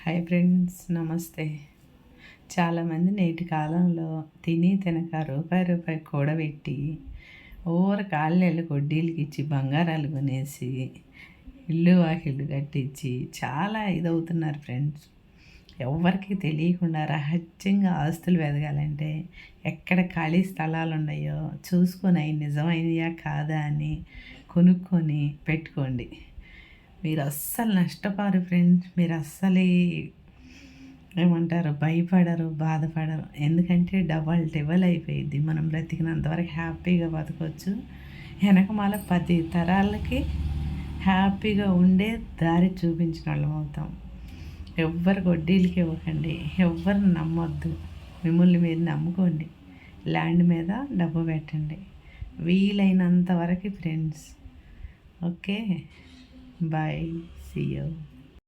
Hi friends, నమస్తే. చాలామంది నేటి కాలంలో తినక రూపాయి కూడబెట్టి ఓవర్ కాళ్ళెళ్ళు కొడ్డీలకి ఇచ్చి బంగారాలు కొనేసి ఇల్లు వాకిళ్ళు కట్టించి చాలా ఇదవుతున్నారు ఫ్రెండ్స్. ఎవరికి తెలియకుండా రహస్యంగా ఆస్తులు వెదగాలంటే ఎక్కడ ఖాళీ స్థలాలు ఉన్నాయో చూసుకొని అవి నిజమైనయా కాదా అని కొనుక్కొని పెట్టుకోండి. మీరు అస్సలు నష్టపోరు ఫ్రెండ్స్. మీరు అస్సలు ఏమంటారు, భయపడరు, బాధపడరు. ఎందుకంటే డబల్ అయిపోయింది. మనం బ్రతికినంతవరకు హ్యాపీగా బతకొచ్చు. వెనకమాల 10 తరాలకి హ్యాపీగా ఉండే దారి చూపించిన వాళ్ళం అవుతాం. ఎవ్వరు వడ్డీలకి ఇవ్వకండి, ఎవ్వరిని నమ్మొద్దు. మిమ్మల్ని మీరు నమ్ముకోండి. ల్యాండ్ మీద డబ్బు పెట్టండి వీలైనంత వరకు friends. Okay, bye, see you.